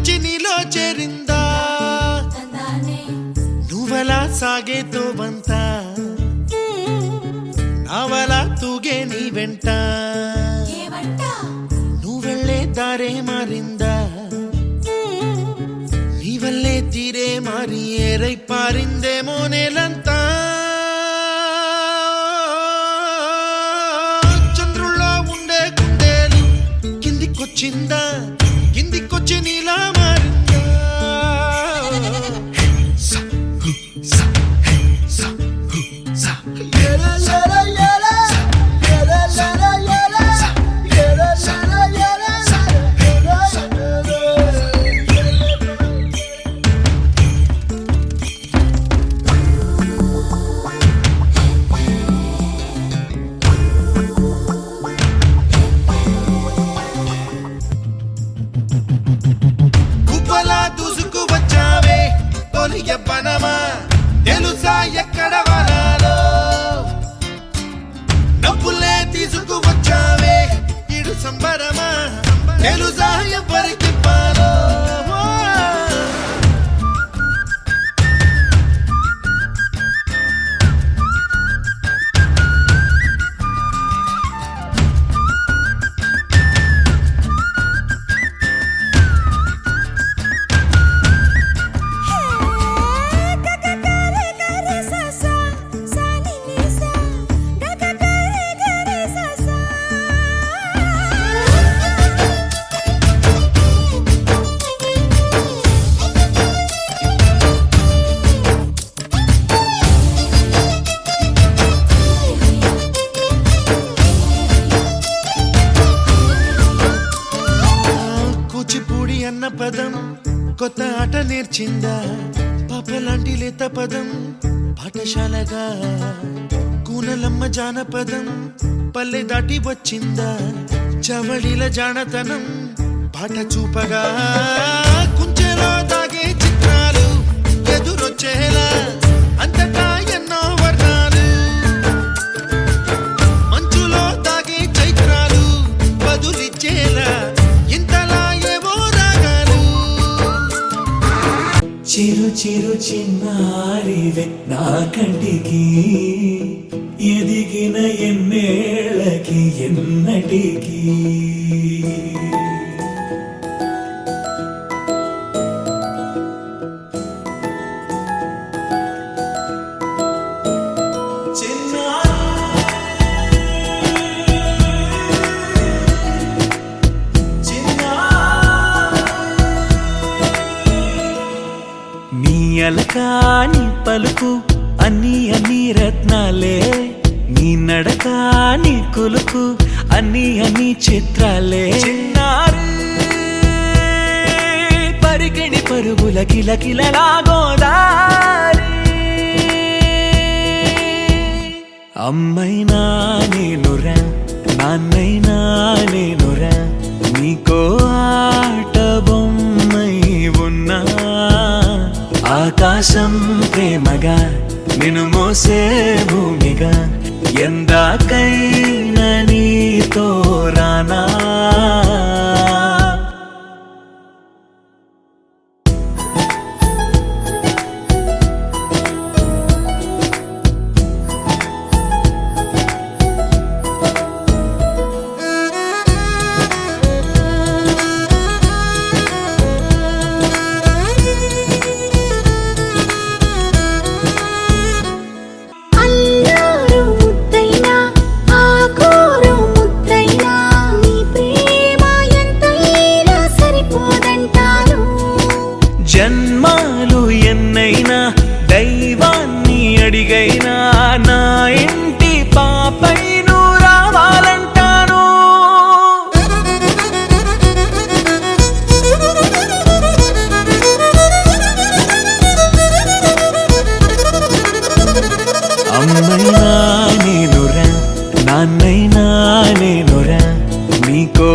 కిందికొచ్చి నీలో చేరిందా నువ్వలా సాగేతో బంత నావలా తూగే నీ వెంట నువ్వెళ్ళే దారే మారిందా నీ వల్లే తీరే మారి ఏరై పారిందేమో నేలంతా చంద్రుల్లో ఉండే గుండెలు కిందికొచ్చిందా కిందికొచ్చి నీలా మారిందా పనమా తెలుసా ఎక్కడ వనాలో నవ్వులే తీసుకువచ్చావే ఇడు సంబరమా తెలుసా ఎవరికి పాలో అన్న పదం కొత్త ఆట నేర్చిందా పాపలాంటి లేత పదం పాఠశాలగా కూనలమ్మ జానపదం పల్లె దాటి వచ్చిందా చవళిల జానతనం పాట చూపగా కుంచెలో దాగే చిత్రాలు ఎదురొచ్చేలా అంతటా ఎన్నో వర్ణాలు మంచులో దాగే చైత్రాలు బదులిచ్చేలా చిరు చిరు చిన్నారివే నా కంటికి ఎదిగిన ఎన్నేళ్ళకి ఎన్నటికి అలకాని పలుకు అన్ని అన్ని రత్నాలే నీ నడక నీ కులుకు అన్ని అన్ని చిత్రాలే చిన్నారు పరికిణి పరుగుల కిలకిలలా గోదారి అమ్మైనా నేనురా నాన్నైనా నేనురా నీకో ఆట బొమ్మై ఉన్నా ఆకాశం ప్రేమగా నిన్ను మోసే భూమిగా ఎందాకైనా నీతో రానా జన్మాలు ఎన్నైనా దైవాన్ని అడిగైనా నా ఇంటి పాపై నువ్వు రావాలంటాను అమ్మైనా నేనురా నాన్నైనా నేనురా నీకో